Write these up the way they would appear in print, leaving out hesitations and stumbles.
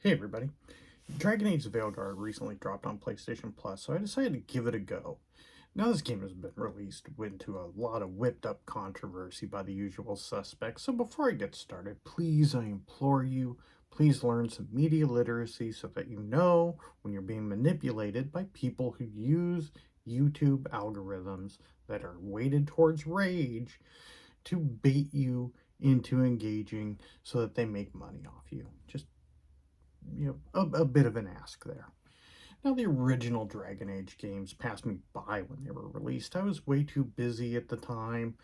Hey everybody. Dragon Age Veilguard recently dropped on PlayStation Plus, so I decided to give it a go. Now this game has been released into a lot of whipped up controversy by the usual suspects, so before I get started, please, I implore you, please learn some media literacy so that you know when you're being manipulated by people who use YouTube algorithms that are weighted towards rage to bait you into engaging so that they make money off you. Just a bit of an ask there. Now, the original Dragon Age games passed me by when they were released. I was way too busy at the time,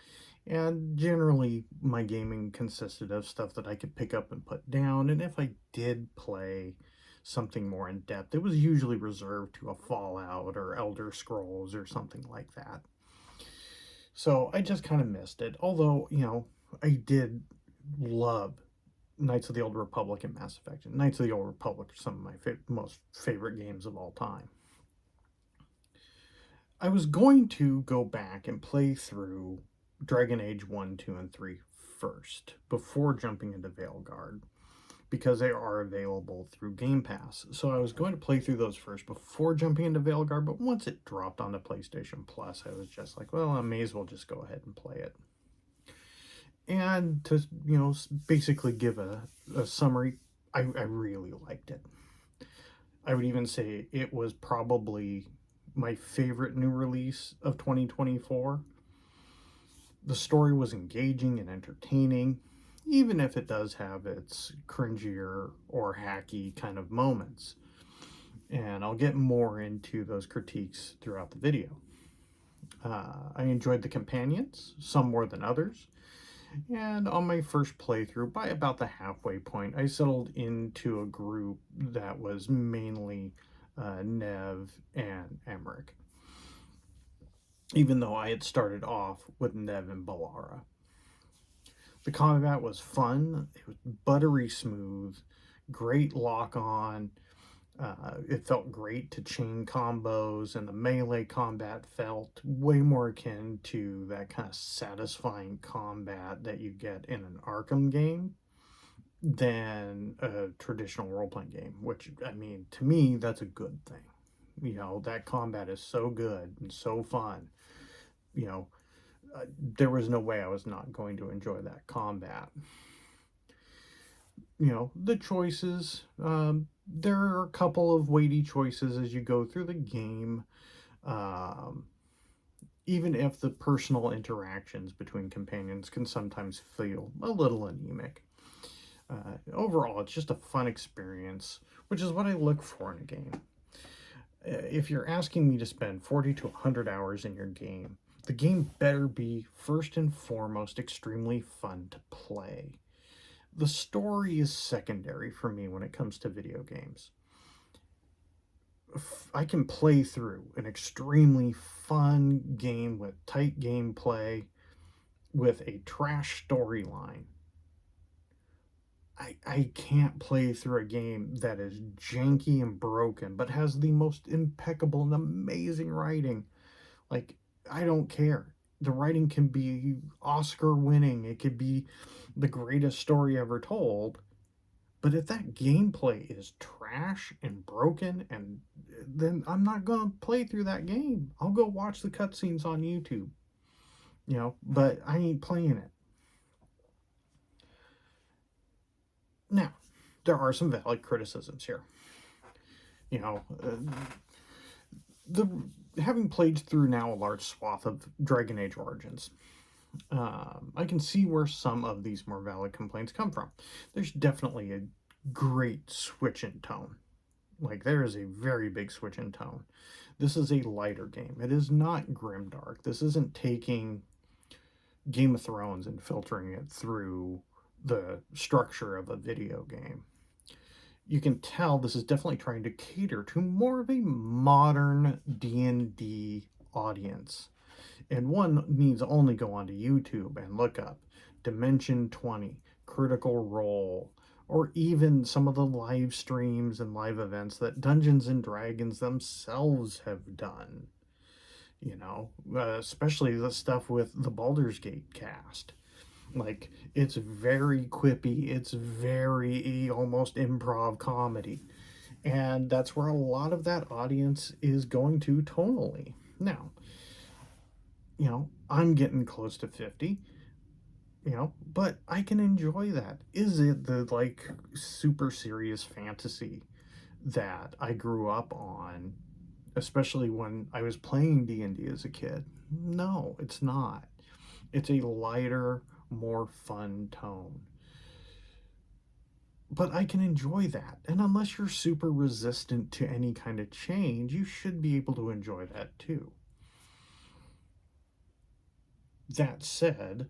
and generally my gaming consisted of stuff that I could pick up and put down, and if I did play something more in depth, it was usually reserved to a Fallout or Elder Scrolls or something like that. So I just kind of missed it, although, I did love Knights of the Old Republic and Mass Effect. And Knights of the Old Republic are some of my most favorite games of all time. I was going to go back and play through Dragon Age 1, 2, and 3 first, before jumping into Veilguard, because they are available through Game Pass. So I was going to play through those first before jumping into Veilguard, but once it dropped onto PlayStation Plus, I was just like, well, I may as well just go ahead and play it. And to, basically give a summary, I really liked it. I would even say it was probably my favorite new release of 2024. The story was engaging and entertaining, even if it does have its cringier or hacky kind of moments. And I'll get more into those critiques throughout the video. I enjoyed the companions, some more than others. And on my first playthrough, by about the halfway point, I settled into a group that was mainly Nev and Emmerich, even though I had started off with Nev and Balara. The combat was fun, it was buttery smooth, great lock-on. It felt great to chain combos, and the melee combat felt way more akin to that kind of satisfying combat that you get in an Arkham game than a traditional role-playing game, which, I mean, to me, that's a good thing. That combat is so good and so fun. There was no way I was not going to enjoy that combat. The choices, there are a couple of weighty choices as you go through the game, even if the personal interactions between companions can sometimes feel a little anemic. Overall, it's just a fun experience, which is what I look for in a game. If you're asking me to spend 40 to 100 hours in your game, the game better be first and foremost extremely fun to play. The story is secondary for me when it comes to video games. I can play through an extremely fun game with tight gameplay, with a trash storyline. I can't play through a game that is janky and broken, but has the most impeccable and amazing writing. Like, I don't care. The writing can be Oscar winning. It could be the greatest story ever told. But if that gameplay is trash and broken, and then I'm not going to play through that game. I'll go watch the cutscenes on YouTube. But I ain't playing it. Now, there are some valid criticisms here. The having played through now a large swath of Dragon Age Origins, I can see where some of these more valid complaints come from. There's definitely a great switch in tone. Like, there is a very big switch in tone. This is a lighter game. It is not grimdark. This isn't taking Game of Thrones and filtering it through the structure of a video game. You can tell this is definitely trying to cater to more of a modern D&D audience. And one needs only go onto YouTube and look up Dimension 20, Critical Role, or even some of the live streams and live events that Dungeons and Dragons themselves have done. Especially the stuff with the Baldur's Gate cast. Like, it's very quippy, it's very almost improv comedy. And that's where a lot of that audience is going to tonally. Now, I'm getting close to 50, but I can enjoy that. Is it the like super serious fantasy that I grew up on, especially when I was playing D&D as a kid? No, it's not. It's a lighter, more fun tone. But I can enjoy that. And unless you're super resistant to any kind of change, you should be able to enjoy that too. That said,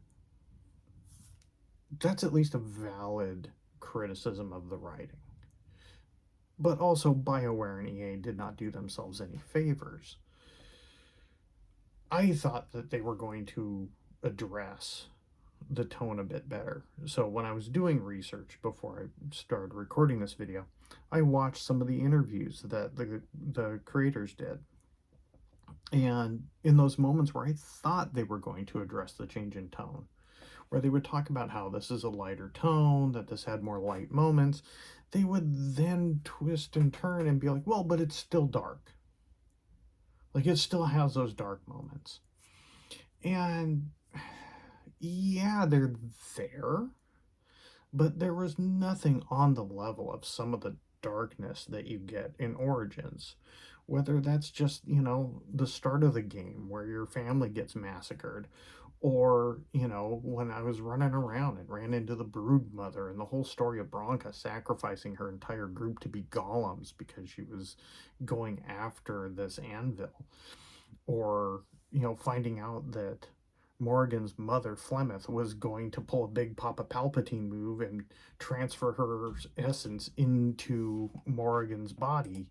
that's at least a valid criticism of the writing. But also, BioWare and EA did not do themselves any favors. I thought that they were going to address the tone a bit better. So when I was doing research before I started recording this video, I watched some of the interviews that the creators did. And in those moments where I thought they were going to address the change in tone, where they would talk about how this is a lighter tone, that this had more light moments, they would then twist and turn and be like, well, but it's still dark. Like, it still has those dark moments. And yeah, they're there, but there was nothing on the level of some of the darkness that you get in Origins. Whether that's just, the start of the game where your family gets massacred, or, when I was running around and ran into the Brood Mother and the whole story of Bronca sacrificing her entire group to be golems because she was going after this anvil, or, finding out that Morrigan's mother, Flemeth, was going to pull a big Papa Palpatine move and transfer her essence into Morrigan's body,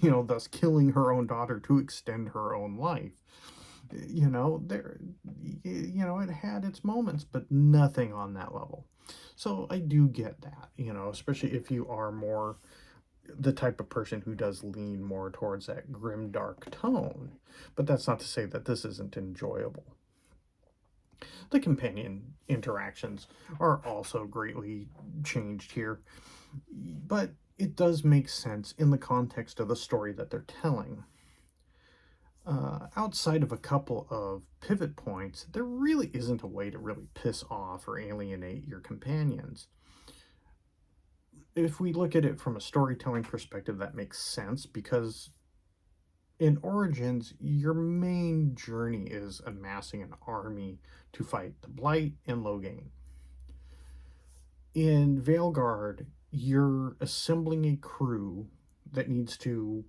thus killing her own daughter to extend her own life. It had its moments, but nothing on that level. So I do get that, especially if you are more the type of person who does lean more towards that grim, dark tone. But that's not to say that this isn't enjoyable. The companion interactions are also greatly changed here, but it does make sense in the context of the story that they're telling. Outside of a couple of pivot points, there really isn't a way to really piss off or alienate your companions. If we look at it from a storytelling perspective, that makes sense, because in Origins, your main journey is amassing an army to fight the Blight and Loghain. In Veilguard, you're assembling a crew that needs to,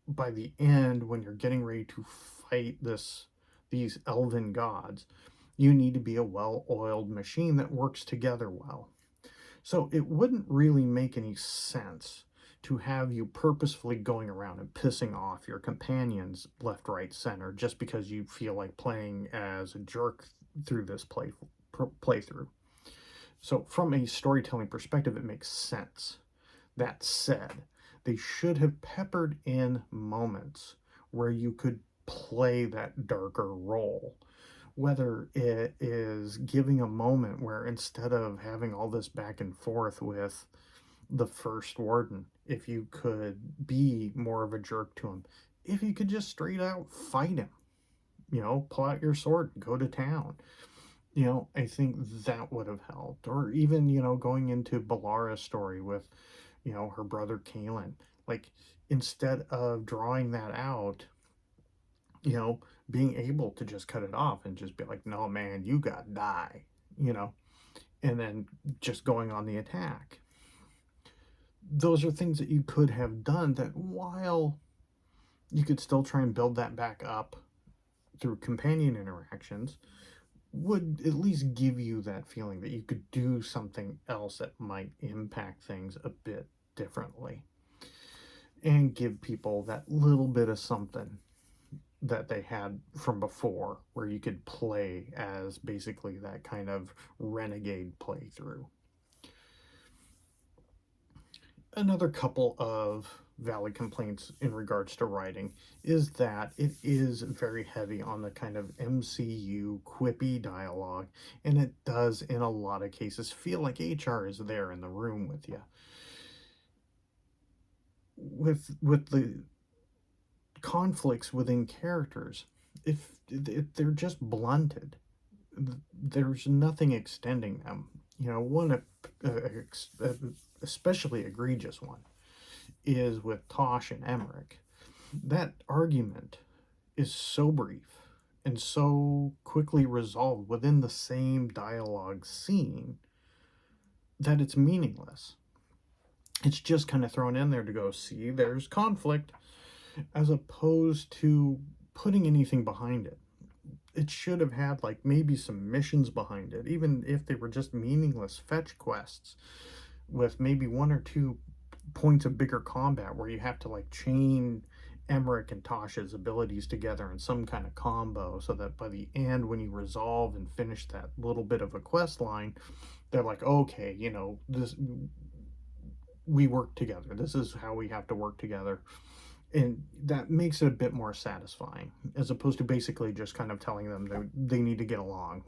by the end, when you're getting ready to fight these elven gods, you need to be a well-oiled machine that works together well. So it wouldn't really make any sense to have you purposefully going around and pissing off your companions left, right, center just because you feel like playing as a jerk through this playthrough. So from a storytelling perspective, it makes sense. That said, they should have peppered in moments where you could play that darker role. Whether it is giving a moment where, instead of having all this back and forth with the first warden, if you could be more of a jerk to him, if you could just straight out fight him, pull out your sword, go to town. I think that would have helped. Or even, going into Balara's story with, her brother Kalen. Like, instead of drawing that out, being able to just cut it off and just be like, no, man, you gotta die, and then just going on the attack. Those are things that you could have done, that while you could still try and build that back up through companion interactions, would at least give you that feeling that you could do something else that might impact things a bit differently and give people that little bit of something that they had from before, where you could play as basically that kind of renegade playthrough. Another couple of valid complaints in regards to writing is that it is very heavy on the kind of MCU quippy dialogue, and it does in a lot of cases feel like HR is there in the room with you. With the conflicts within characters, if they're just blunted, there's nothing extending them. One especially egregious one is with Tosh and Emmerich. That argument is so brief and so quickly resolved within the same dialogue scene that it's meaningless. It's just kind of thrown in there to go, see, there's conflict, as opposed to putting anything behind it. It should have had like maybe some missions behind it, even if they were just meaningless fetch quests with maybe one or two points of bigger combat where you have to like chain Emmerich and Tasha's abilities together in some kind of combo, so that by the end, when you resolve and finish that little bit of a quest line, they're like, okay, this, we work together. This is how we have to work together. And that makes it a bit more satisfying, as opposed to basically just kind of telling them they need to get along.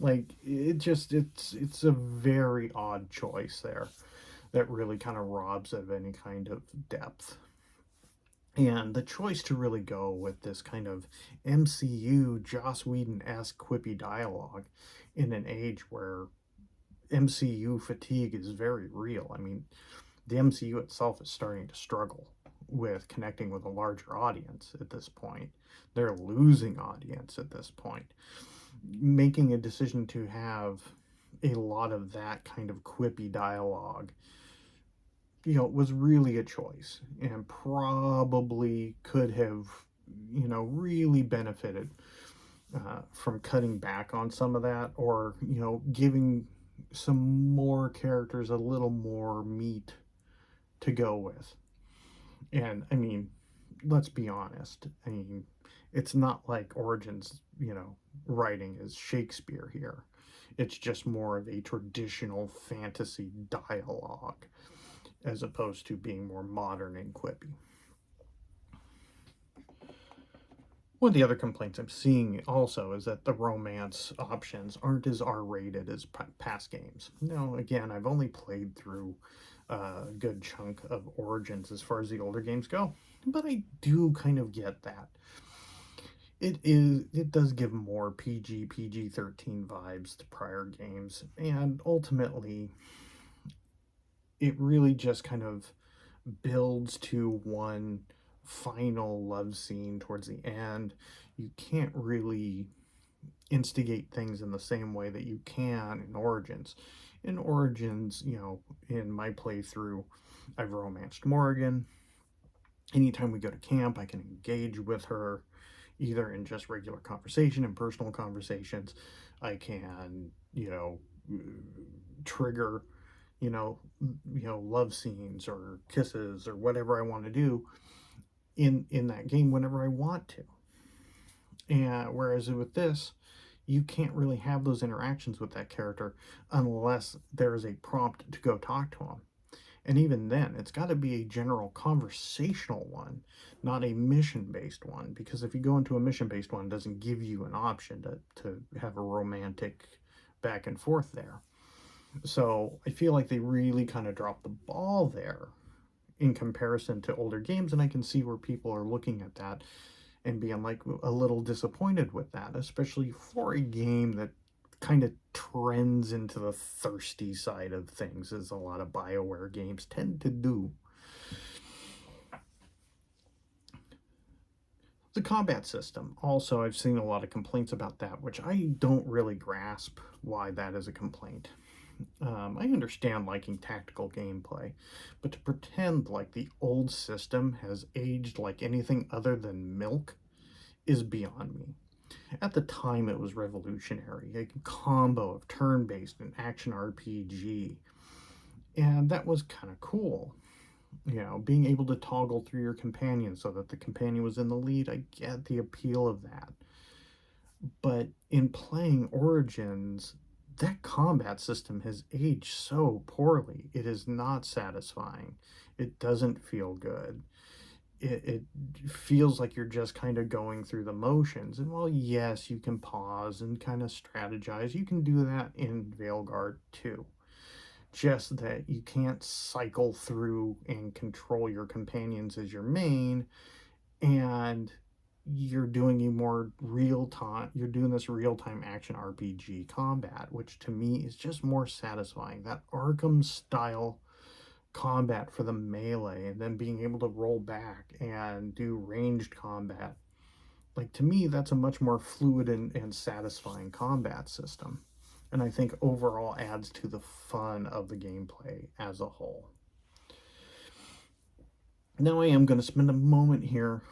Like it's a very odd choice there that really kind of robs of any kind of depth. And the choice to really go with this kind of MCU Joss Whedon-esque quippy dialogue in an age where MCU fatigue is very real. I mean, the MCU itself is starting to struggle with connecting with a larger audience at this point. They're losing audience at this point. Making a decision to have a lot of that kind of quippy dialogue, was really a choice, and probably could have, really benefited from cutting back on some of that, or, giving some more characters a little more meat to go with. And I mean, let's be honest. I mean, it's not like Origins, writing is Shakespeare here. It's just more of a traditional fantasy dialogue, as opposed to being more modern and quippy. One of the other complaints I'm seeing also is that the romance options aren't as R-rated as past games. Now, again, I've only played through a good chunk of Origins as far as the older games go, but I do kind of get that. It does give more PG-13 vibes to prior games, and ultimately it really just kind of builds to one final love scene towards the end. You can't really instigate things in the same way that you can in Origins. In Origins, in my playthrough, I've romanced Morrigan. Anytime we go to camp, I can engage with her, either in just regular conversation and personal conversations. I can, trigger, love scenes or kisses or whatever I want to do in that game whenever I want to. And whereas with this, you can't really have those interactions with that character unless there is a prompt to go talk to him. And even then, it's got to be a general conversational one, not a mission-based one. Because if you go into a mission-based one, it doesn't give you an option to have a romantic back and forth there. So I feel like they really kind of dropped the ball there in comparison to older games, and I can see where people are looking at that and being like a little disappointed with that, especially for a game that kind of trends into the thirsty side of things, as a lot of BioWare games tend to do. The combat system, also, I've seen a lot of complaints about that, which I don't really grasp why that is a complaint. I understand liking tactical gameplay, but to pretend like the old system has aged like anything other than milk is beyond me. At the time, it was revolutionary, a combo of turn-based and action RPG, and that was kind of cool. Being able to toggle through your companion so that the companion was in the lead, I get the appeal of that. But in playing Origins, that combat system has aged so poorly. It is not satisfying. It doesn't feel good. It feels like you're just kind of going through the motions. And while, yes, you can pause and kind of strategize, you can do that in Veilguard too. Just that you can't cycle through and control your companions as your main, and you're doing you're doing this real-time action RPG combat, which to me is just more satisfying. That Arkham style combat for the melee, and then being able to roll back and do ranged combat. Like, to me, that's a much more fluid and satisfying combat system. And I think overall adds to the fun of the gameplay as a whole. Now I am going to spend a moment here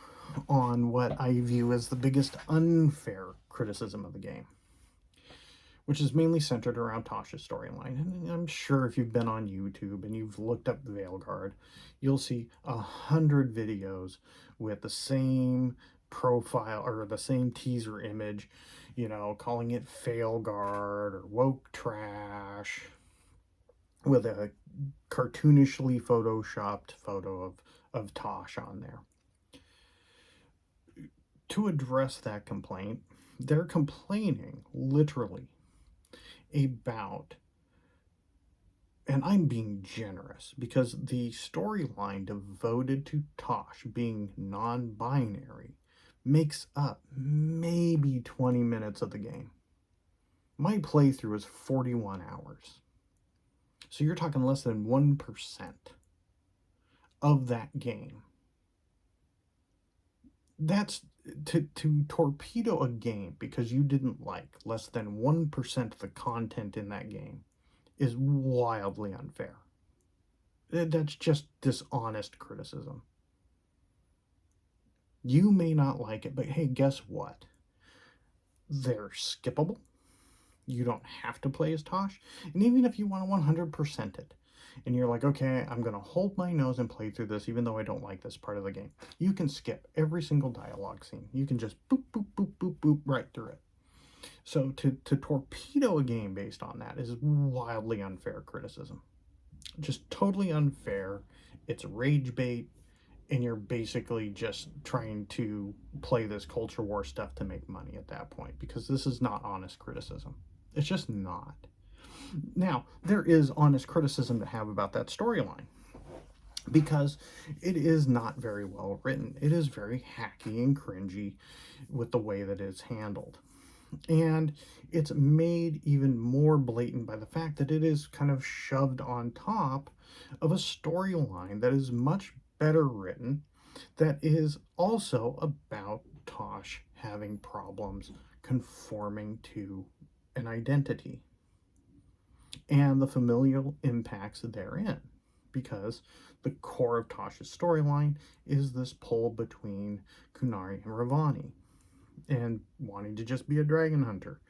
on what I view as the biggest unfair criticism of the game, which is mainly centered around Tasha's storyline. And I'm sure if you've been on YouTube and you've looked up Veilguard, you'll see 100 videos with the same profile or the same teaser image, calling it Veilguard or woke trash, with a cartoonishly photoshopped photo of Tosh on there. To address that complaint, they're complaining literally about, and I'm being generous, because the storyline devoted to Tosh being non-binary makes up maybe 20 minutes of the game. My playthrough is 41 hours. So you're talking less than 1% of that game. That's to torpedo a game because you didn't like less than 1% of the content in that game is wildly unfair. That's just dishonest criticism. You may not like it, but hey, guess what? They're skippable. You don't have to play as Tosh. And even if you want to 100% it, and you're like, okay, I'm going to hold my nose and play through this even though I don't like this part of the game, you can skip every single dialogue scene. You can just boop, boop, boop, boop, boop right through it. So to torpedo a game based on that is wildly unfair criticism. Just totally unfair. It's rage bait, and you're basically just trying to play this culture war stuff to make money at that point, because this is not honest criticism. It's just not. Now, there is honest criticism to have about that storyline, because it is not very well written. It is very hacky and cringy with the way that it's handled. And it's made even more blatant by the fact that it is kind of shoved on top of a storyline that is much better written, that is also about Tosh having problems conforming to an identity and the familial impacts therein, because the core of Tosh's storyline is this pull between Kunari and Ravani, and wanting to just be a dragon hunter,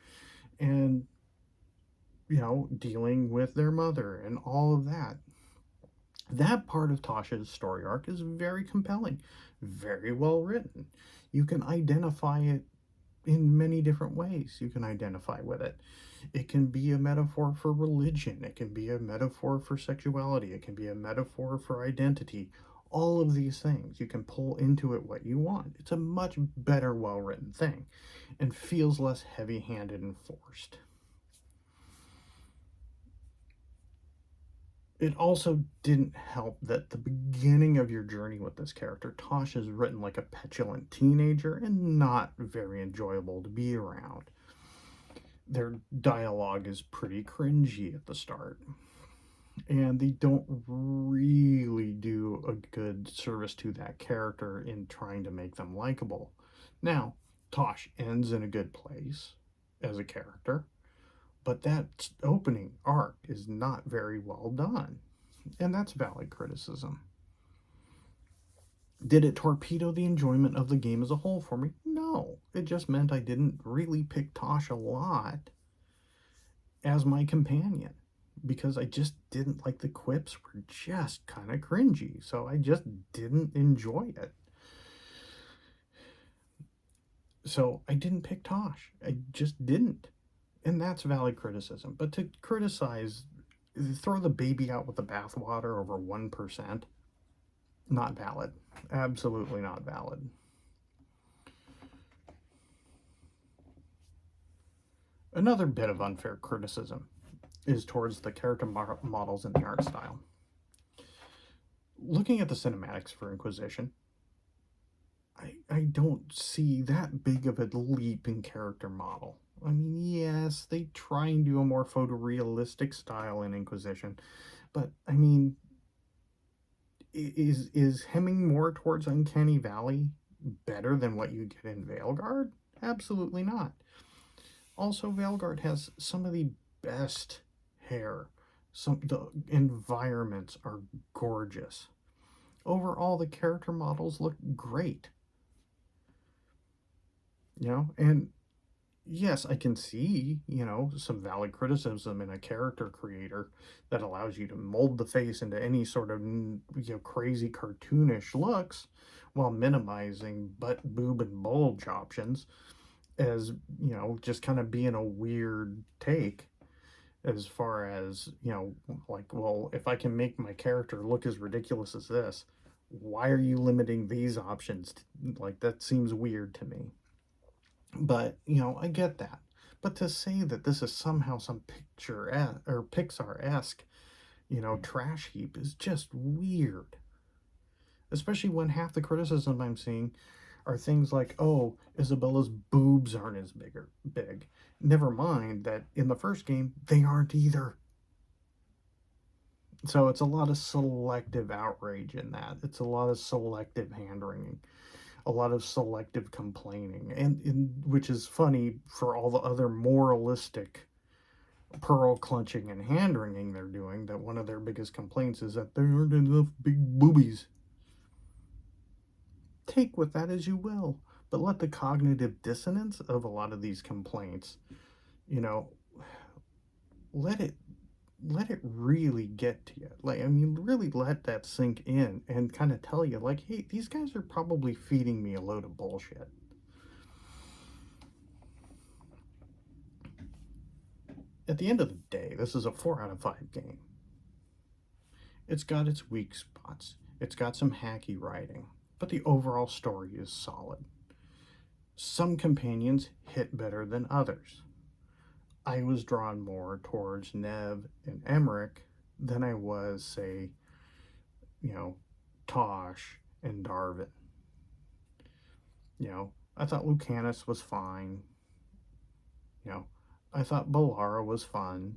and dealing with their mother and all of that. That part of Tasha's story arc is very compelling, very well written. You can identify it in many different ways. You can identify with it. It can be a metaphor for religion. It can be a metaphor for sexuality. It can be a metaphor for identity. All of these things, you can pull into it what you want. It's a much better, well-written thing, and feels less heavy-handed and forced. It also didn't help that the beginning of your journey with this character, Tosh, is written like a petulant teenager and not very enjoyable to be around. Their dialogue is pretty cringy at the start, and they don't really do a good service to that character in trying to make them likable. Now, Tosh ends in a good place as a character, but that opening arc is not very well done, and that's valid criticism. Did it torpedo the enjoyment of the game as a whole for me? No. It just meant I didn't really pick Tosh a lot as my companion, because I just didn't like the quips were just kind of cringy, so I just didn't enjoy it. So I didn't pick Tosh. I just didn't. And that's valid criticism. But to criticize, throw the baby out with the bathwater over 1%, not valid. Absolutely not valid. Another bit of unfair criticism is towards the character models and the art style. Looking at the cinematics for Inquisition, I don't see that big of a leap in character model. I mean, yes, they try and do a more photorealistic style in Inquisition, but I mean, is hemming more towards Uncanny Valley better than what you get in Veilguard? Absolutely not. Also, Veilguard has some of the best hair. The environments are gorgeous. Overall, the character models look great. And yes, I can see, some valid criticism in a character creator that allows you to mold the face into any sort of, crazy cartoonish looks while minimizing butt, boob, and bulge options as, just kind of being a weird take as far as, like, well, if I can make my character look as ridiculous as this, why are you limiting these options? Like, that seems weird to me. But, I get that. But to say that this is somehow some or Pixar-esque, trash heap is just weird. Especially when half the criticism I'm seeing are things like, oh, Isabella's boobs aren't as big. Never mind that in the first game, they aren't either. So it's a lot of selective outrage in that. It's a lot of selective hand-wringing, a lot of selective complaining, and which is funny for all the other moralistic pearl clutching and hand-wringing they're doing, that one of their biggest complaints is that there aren't enough big boobies. Take with that as you will, but let the cognitive dissonance of a lot of these complaints, let it really get to you. Like, I mean, really let that sink in and kind of tell you, like, hey, these guys are probably feeding me a load of bullshit. At the end of the day, this is a 4 out of 5 game. It's got its weak spots. It's got some hacky writing, but the overall story is solid. Some companions hit better than others. I was drawn more towards Nev and Emmerich than I was, say, Tosh and Darvin. I thought Lucanus was fine. I thought Balara was fun.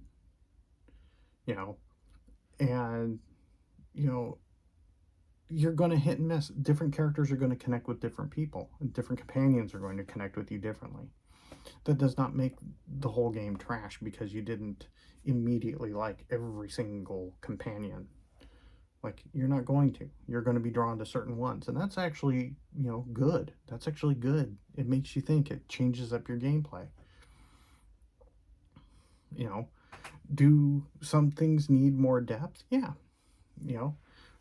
And, you're going to hit and miss. Different characters are going to connect with different people, and different companions are going to connect with you differently. That does not make the whole game trash because you didn't immediately like every single companion. Like, you're not going to. You're going to be drawn to certain ones, and that's actually, good. That's actually good. It makes you think. It changes up your gameplay. Do some things need more depth? Yeah.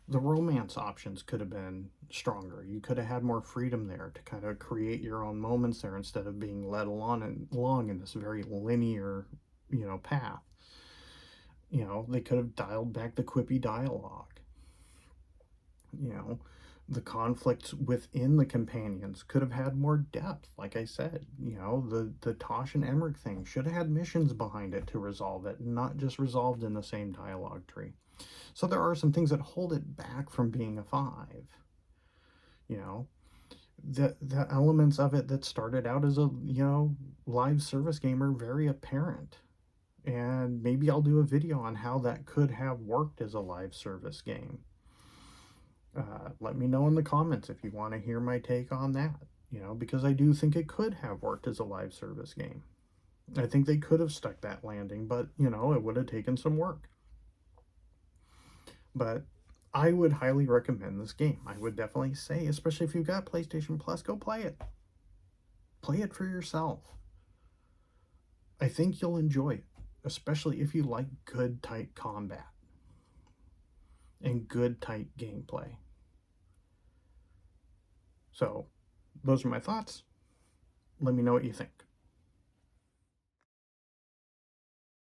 The romance options could have been stronger. You could have had more freedom there to kind of create your own moments there instead of being led along in this very linear, path. They could have dialed back the quippy dialogue. The conflicts within the companions could have had more depth. Like I said, the Tosh and Emmerich thing should have had missions behind it to resolve it, not just resolved in the same dialogue tree. So there are some things that hold it back from being a 5. The elements of it that started out as a, live service game are very apparent. And maybe I'll do a video on how that could have worked as a live service game. Let me know in the comments if you want to hear my take on that, because I do think it could have worked as a live service game. I think they could have stuck that landing, but, it would have taken some work. But I would highly recommend this game. I would definitely say, especially if you've got PlayStation Plus, go play it. Play it for yourself. I think you'll enjoy it, especially if you like good, tight combat and good, tight gameplay. So, those are my thoughts. Let me know what you think.